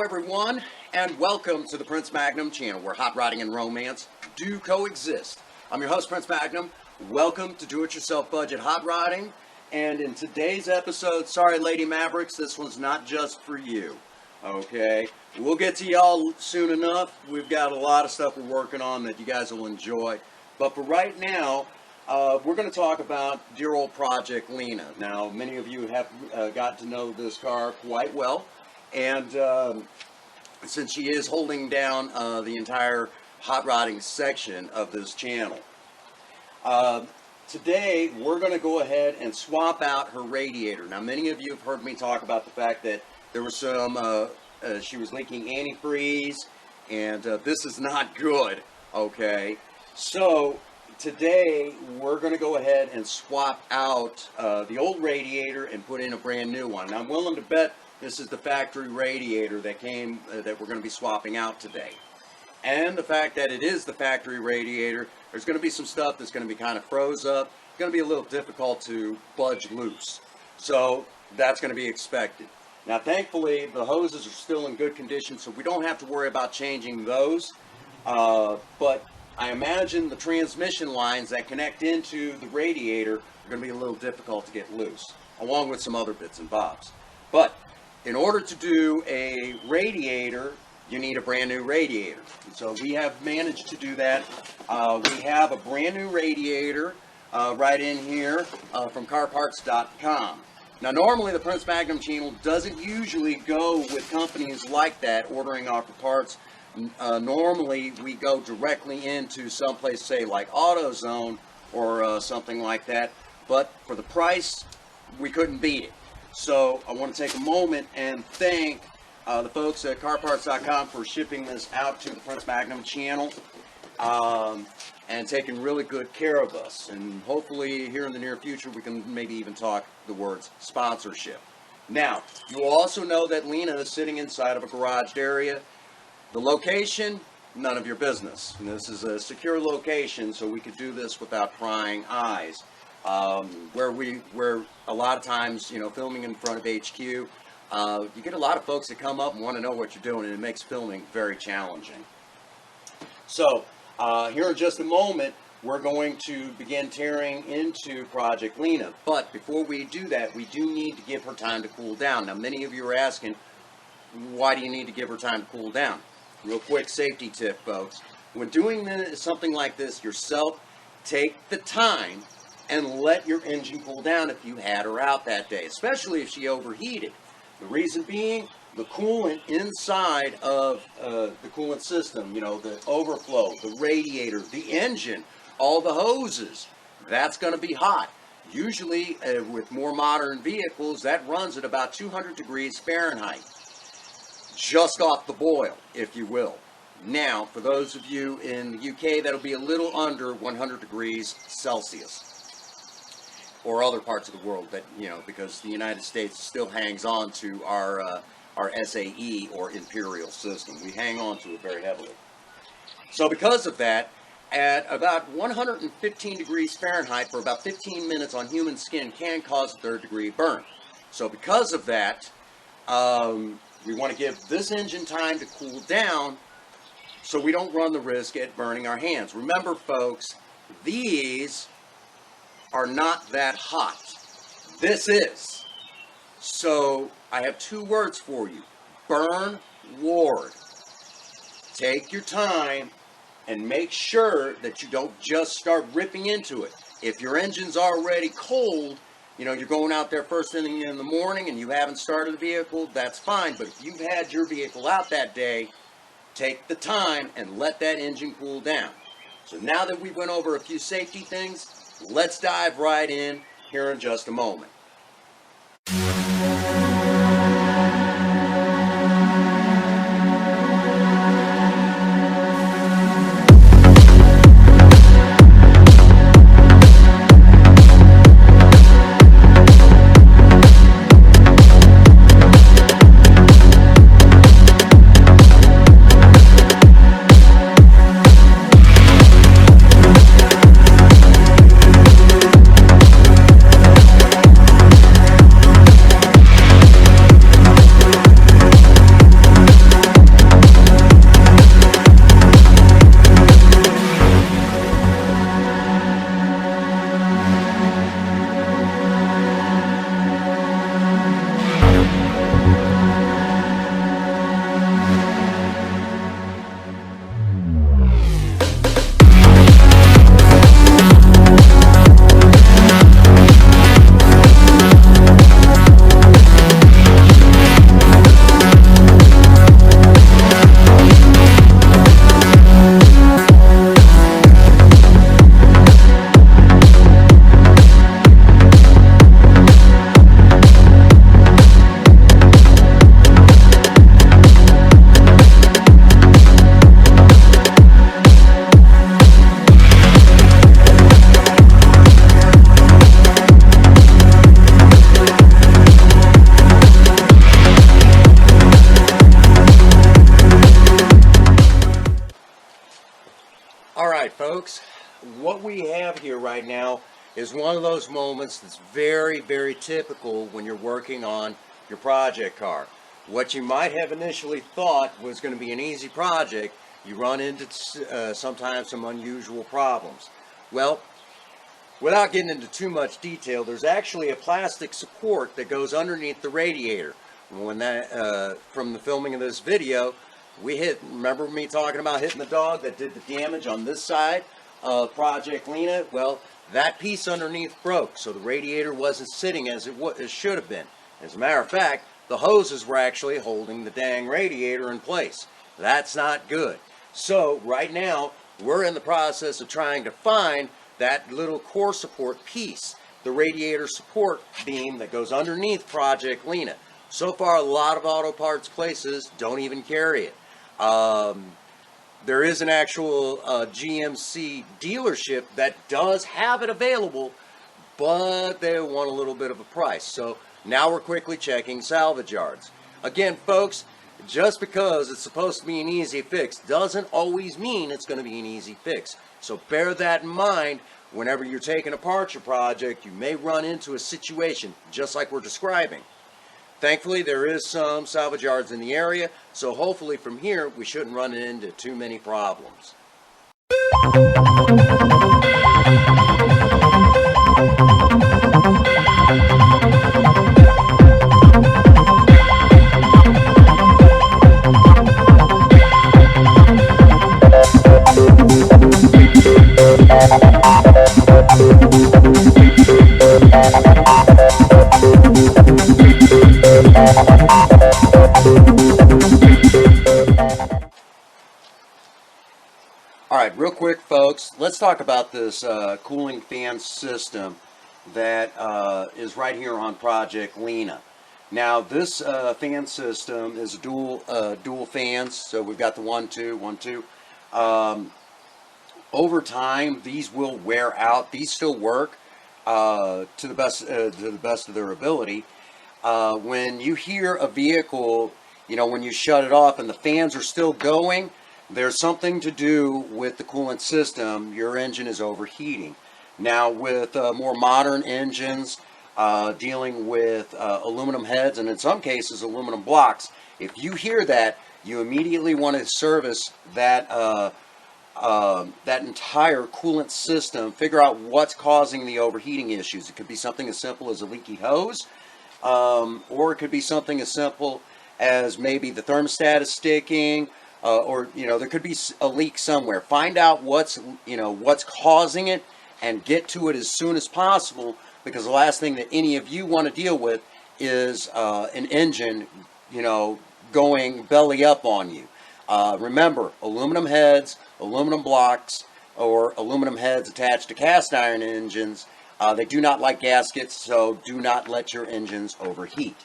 everyone, and welcome to the Prince Magnum channel, where hot rodding and romance do coexist. I'm your host, Prince Magnum. Welcome to Do-It-Yourself Budget Hot Rodding. And in today's episode, sorry Lady Mavericks, this one's not just for you. Okay, we'll get to y'all soon enough. We've got a lot of stuff we're working on that you guys will enjoy. But for right now, we're going to talk about dear old Project Lena. Now, many of you have got to know this car quite well. And since she is holding down the entire hot rodding section of this channel, today we're going to go ahead and swap out her radiator. Now, many of you have heard me talk about the fact that there was some, she was leaking antifreeze, and this is not good, okay? So today we're going to go ahead and swap out the old radiator and put in a brand new one. Now, I'm willing to bet this is the factory radiator that came, that we're going to be swapping out today. And the fact that it is the factory radiator, there's going to be some stuff that's going to be kind of froze up. It's going to be a little difficult to budge loose. So that's going to be expected. Now, thankfully, the hoses are still in good condition, so we don't have to worry about changing those. But I imagine the transmission lines that connect into the radiator are going to be a little difficult to get loose, along with some other bits and bobs. But in order to do a radiator, you need a brand new radiator. And so we have managed to do that. We have a brand new radiator right in here from carparts.com. Now, normally the Prince Magnum channel doesn't usually go with companies like that ordering off the parts. Normally we go directly into someplace, say like AutoZone or something like that. But for the price, we couldn't beat it. So I want to take a moment and thank the folks at carparts.com for shipping this out to the Prince Magnum channel and taking really good care of us. And hopefully here in the near future we can maybe even talk the words sponsorship. Now, you also know that Lena is sitting inside of a garaged area. The location, none of your business. And this is a secure location, so we could do this without prying eyes. Where a lot of times, you know, filming in front of HQ, you get a lot of folks that come up and want to know what you're doing, and it makes filming very challenging. So, here in just a moment, we're going to begin tearing into Project Lena. But before we do that, we do need to give her time to cool down. Now, many of you are asking, why do you need to give her time to cool down? Real quick safety tip, folks. When doing something like this yourself, take the time and let your engine cool down if you had her out that day, especially if she overheated. The reason being, the coolant inside of the coolant system, you know, the overflow, the radiator, the engine, all the hoses, that's going to be hot. Usually, with more modern vehicles, that runs at about 200 degrees Fahrenheit. Just off the boil, if you will. Now, for those of you in the UK, that'll be a little under 100 degrees Celsius. Or other parts of the world, that, you know, because the United States still hangs on to our SAE or imperial system. We hang on to it very heavily. So because of that, at about 115 degrees Fahrenheit for about 15 minutes on human skin can cause a third-degree burn. So because of that, we want to give this engine time to cool down so we don't run the risk at burning our hands. Remember, folks, these are not that hot. This is. So I have two words for you. Burn ward. Take your time and make sure that you don't just start ripping into it. If your engine's already cold, you know, you're going out there first thing in the morning and you haven't started the vehicle, that's fine. But if you've had your vehicle out that day, take the time and let that engine cool down. So now that we went over a few safety things, let's dive right in here in just a moment. All right, folks, what we have here right now is one of those moments that's very, very typical when you're working on your project car. What you might have initially thought was going to be an easy project, you run into sometimes some unusual problems. Well, without getting into too much detail, there's actually a plastic support that goes underneath the radiator. When that, from the filming of this video, remember me talking about hitting the dog that did the damage on this side of Project Lena? Well, that piece underneath broke, so the radiator wasn't sitting as it should have been. As a matter of fact, the hoses were actually holding the dang radiator in place. That's not good. So right now, we're in the process of trying to find that little core support piece, the radiator support beam that goes underneath Project Lena. So far, a lot of auto parts places don't even carry it. There is an actual GMC dealership that does have it available, but they want a little bit of a price. So now we're quickly checking salvage yards. Again, folks, just because it's supposed to be an easy fix doesn't always mean it's going to be an easy fix. So bear that in mind whenever you're taking apart your project. You may run into a situation just like we're describing. Thankfully, there is some salvage yards in the area, so hopefully from here we shouldn't run into too many problems. Alright, real quick folks, let's talk about this cooling fan system that is right here on Project Lena. Now this fan system is dual fans, so we've got the 1-2, 1-2. Over time these will wear out. These still work to the best of their ability. When you hear a vehicle, when you shut it off and the fans are still going, there's something to do with the coolant system. Your engine is overheating. Now with more modern engines dealing with aluminum heads and in some cases aluminum blocks, if you hear that, you immediately want to service that that entire coolant system. Figure out what's causing the overheating issues. It could be something as simple as a leaky hose, or it could be something as simple as maybe the thermostat is sticking, or there could be a leak somewhere. Find out what's causing it and get to it as soon as possible, because the last thing that any of you want to deal with is an engine going belly up on you. Remember, aluminum heads, aluminum blocks, or aluminum heads attached to cast iron engines, they do not like gaskets, so do not let your engines overheat.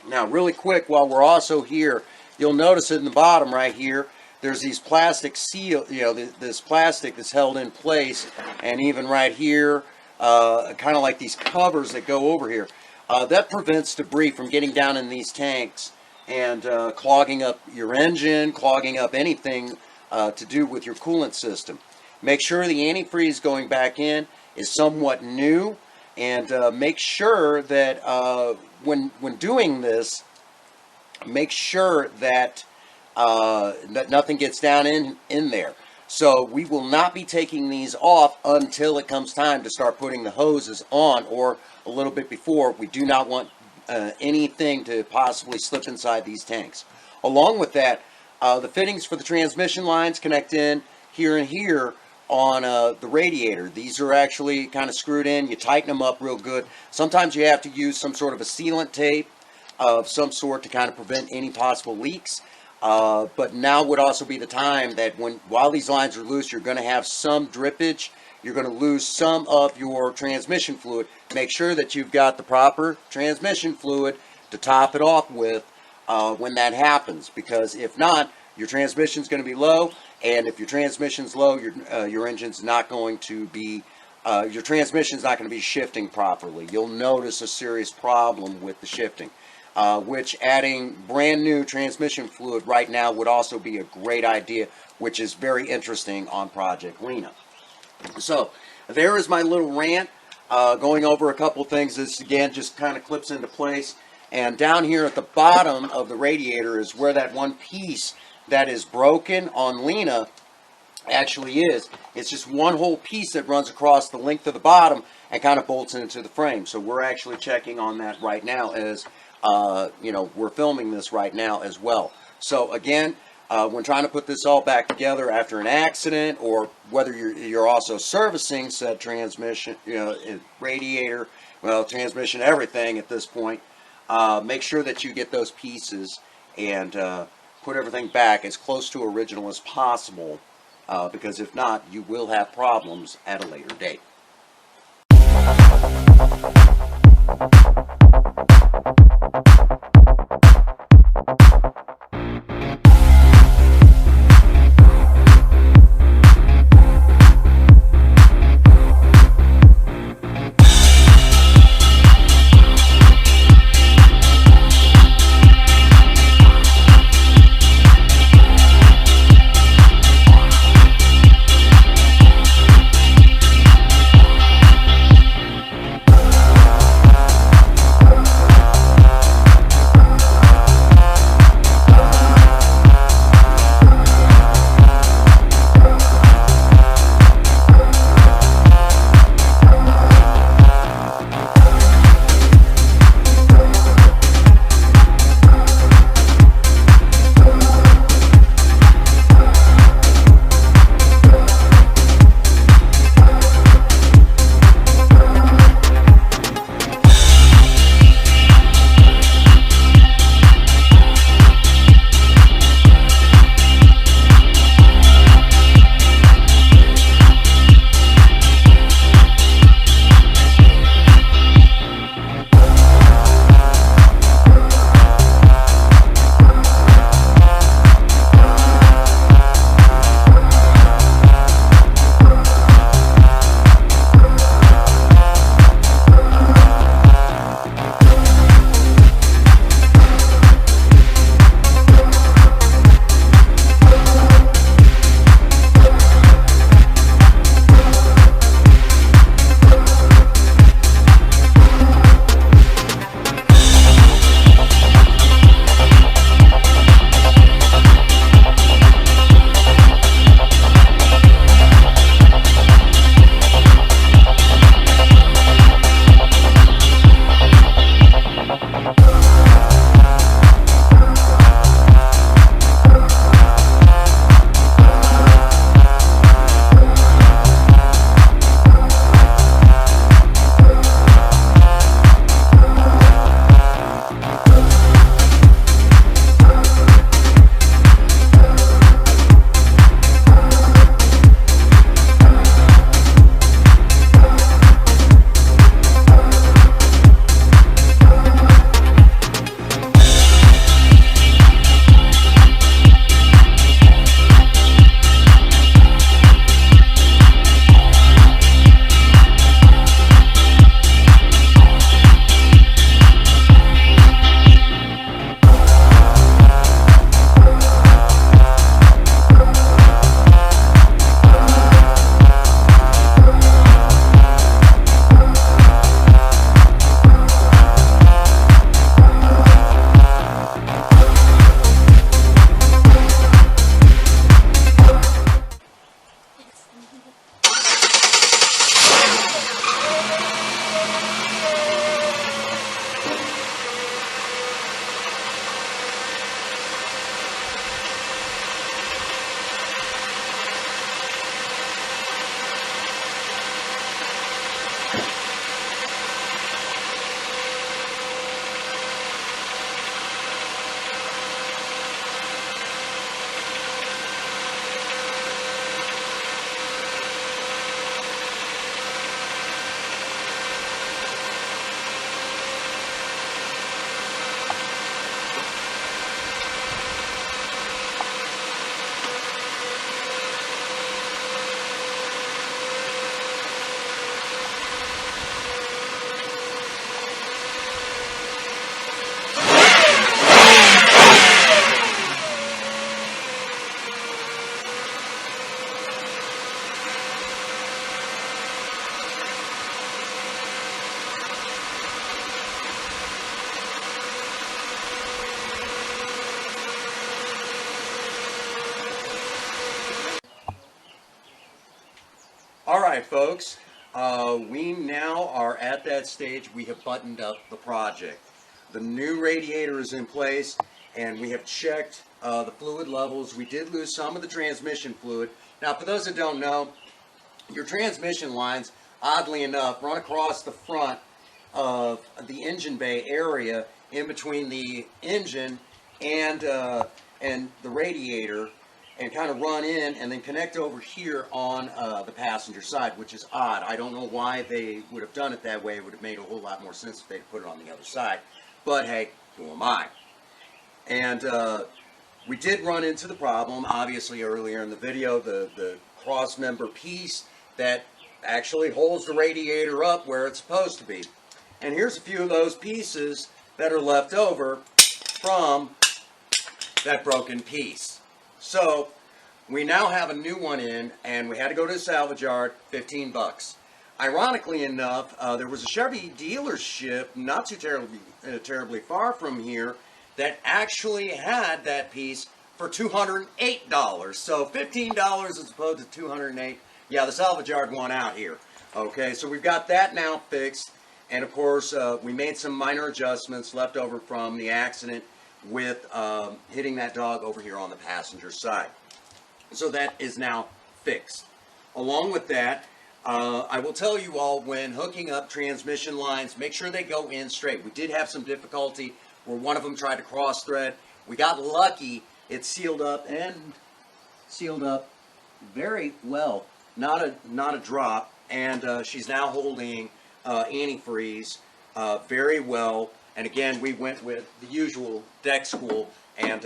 Now really quick, while we're also here, you'll notice in the bottom right here, there's these plastic seal, this plastic that's held in place, and even right here, kind of like these covers that go over here. That prevents debris from getting down in these tanks and clogging up your engine, clogging up anything to do with your coolant system. Make sure the antifreeze going back in is somewhat new, and make sure that when doing this, make sure that that nothing gets down in there. So we will not be taking these off until it comes time to start putting the hoses on, or a little bit before. We do not want anything to possibly slip inside these tanks. Along with that, the fittings for the transmission lines connect in here and here on the radiator. These are actually kind of screwed in. You tighten them up real good. Sometimes you have to use some sort of a sealant tape of some sort to kind of prevent any possible leaks. But now would also be the time that while these lines are loose, you're going to have some drippage. You're going to lose some of your transmission fluid. Make sure that you've got the proper transmission fluid to top it off with when that happens, because if not, your transmission's going to be low, and if your transmission's low, your engine's not going to be your transmission's not going to be shifting properly. You'll notice a serious problem with the shifting, which adding brand new transmission fluid right now would also be a great idea which is very interesting on Project Lena. So there is my little rant, going over a couple things. This again just kind of clips into place. And down here at the bottom of the radiator is where that one piece that is broken on Lena actually is. It's just one whole piece that runs across the length of the bottom and kind of bolts into the frame. So we're actually checking on that right now as, we're filming this right now as well. So again, when trying to put this all back together after an accident, or whether you're also servicing said transmission, radiator, transmission, everything at this point, make sure that you get those pieces and put everything back as close to original as possible, because if not, you will have problems at a later date. Alright folks, we now are at that stage. We have buttoned up the project. The new radiator is in place and we have checked the fluid levels. We did lose some of the transmission fluid. Now for those that don't know, your transmission lines, oddly enough, run across the front of the engine bay area in between the engine and the radiator, and kind of run in and then connect over here on the passenger side, which is odd. I don't know why they would have done it that way. It would have made a whole lot more sense if they'd put it on the other side. But hey, who am I? And we did run into the problem, obviously, earlier in the video, the cross member piece that actually holds the radiator up where it's supposed to be. And here's a few of those pieces that are left over from that broken piece. So we now have a new one in, and we had to go to the salvage yard, 15 bucks. Ironically enough, there was a Chevy dealership not too terribly far from here that actually had that piece for $208. So $15 as opposed to $208. Yeah, the salvage yard won out here. Okay, so we've got that now fixed. And of course, we made some minor adjustments left over from the accident with hitting that dog over here on the passenger side. So that is now fixed. Along with that, I will tell you all, when hooking up transmission lines, make sure they go in straight. We did have some difficulty where one of them tried to cross thread. We got lucky. It sealed up very well. Not a drop. And she's now holding antifreeze very well. And again, we went with the usual deck school and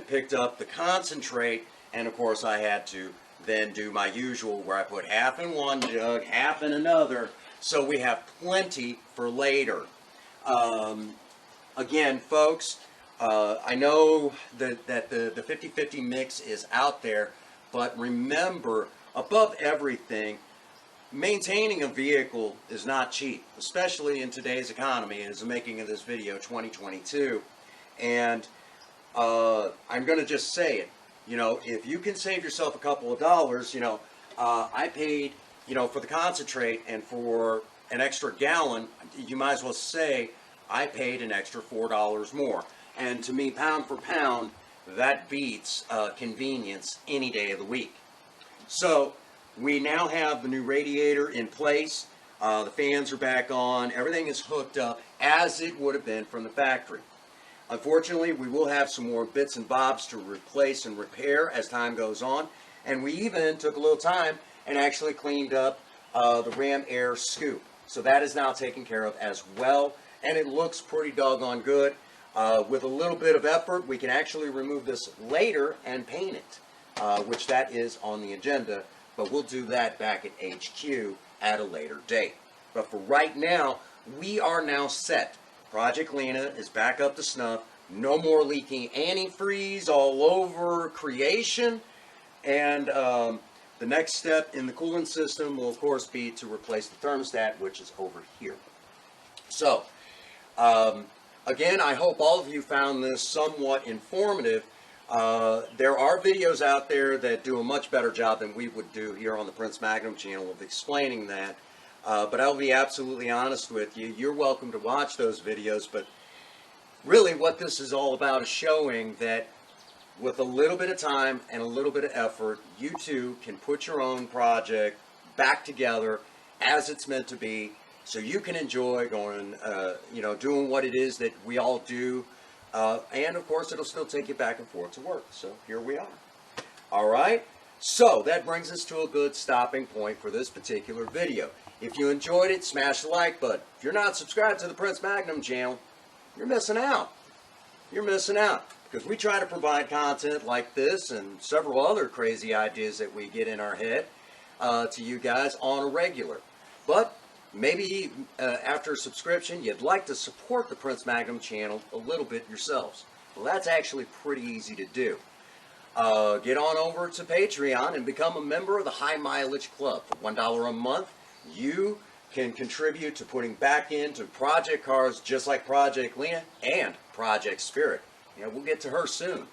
picked up the concentrate. And of course, I had to then do my usual, where I put half in one jug, half in another, so we have plenty for later. Again, folks, I know that the 50-50 mix is out there, but remember, above everything, maintaining a vehicle is not cheap, especially in today's economy, as the making of this video, 2022. And I'm going to just say it. You know, if you can save yourself a couple of dollars, you know, I paid, you know, for the concentrate, and for an extra gallon, you might as well say I paid an extra $4 more. And to me, pound for pound, that beats convenience any day of the week. So we now have the new radiator in place. The fans are back on. Everything is hooked up as it would have been from the factory. Unfortunately, we will have some more bits and bobs to replace and repair as time goes on. And we even took a little time and actually cleaned up the ram air scoop. So that is now taken care of as well. And it looks pretty doggone good. With a little bit of effort, we can actually remove this later and paint it, which that is on the agenda. But we'll do that back at HQ at a later date. But for right now, we are now set. Project Lena is back up to snuff. No more leaking antifreeze all over creation. And the next step in the coolant system will, of course, be to replace the thermostat, which is over here. So, again, I hope all of you found this somewhat informative. There are videos out there that do a much better job than we would do here on the Prince Magnum channel of explaining that. But I'll be absolutely honest with you. You're welcome to watch those videos, but really what this is all about is showing that with a little bit of time and a little bit of effort, you too can put your own project back together as it's meant to be, so you can enjoy going, you know, doing what it is that we all do. And of course, it'll still take you back and forth to work. So here we are. All right. So that brings us to a good stopping point for this particular video. If you enjoyed it, smash the like button. If you're not subscribed to the Prince Magnum channel, you're missing out. You're missing out. Because we try to provide content like this and several other crazy ideas that we get in our head to you guys on a regular. But maybe after a subscription, you'd like to support the Prince Magnum channel a little bit yourselves. Well, that's actually pretty easy to do. Get on over to Patreon and become a member of the High Mileage Club. For $1 a month, you can contribute to putting back into project cars just like Project Lena and Project Spirit. Yeah, we'll get to her soon.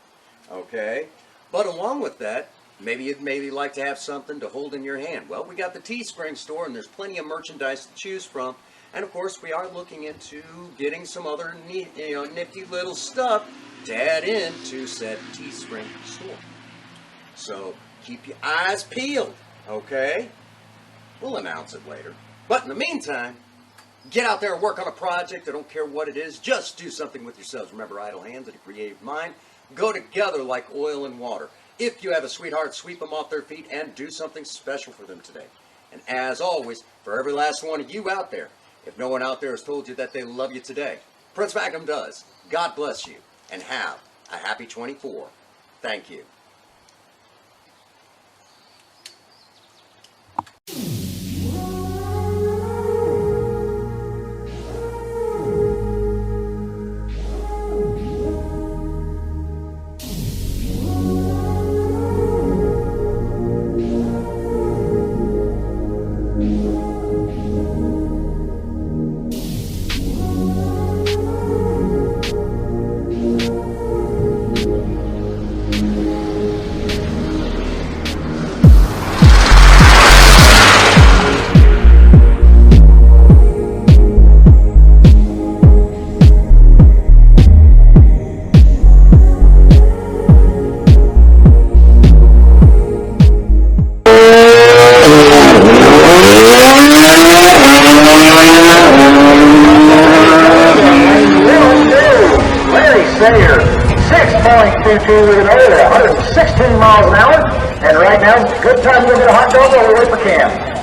Okay? But along with that, Maybe you'd like to have something to hold in your hand. Well, we got the Teespring store, and there's plenty of merchandise to choose from. And of course, we are looking into getting some other neat, nifty little stuff to add into said Teespring store. So keep your eyes peeled, okay? We'll announce it later. But in the meantime, get out there and work on a project. I don't care what it is. Just do something with yourselves. Remember, idle hands and a creative mind go together like oil and water. If you have a sweetheart, sweep them off their feet and do something special for them today. And as always, for every last one of you out there, if no one out there has told you that they love you today, Prince Magnum does. God bless you, and have a happy 24. Thank you. Sayer, 6.22 with an over 116 miles an hour. And right now, good time to go get a hot dog while we wait for Cam.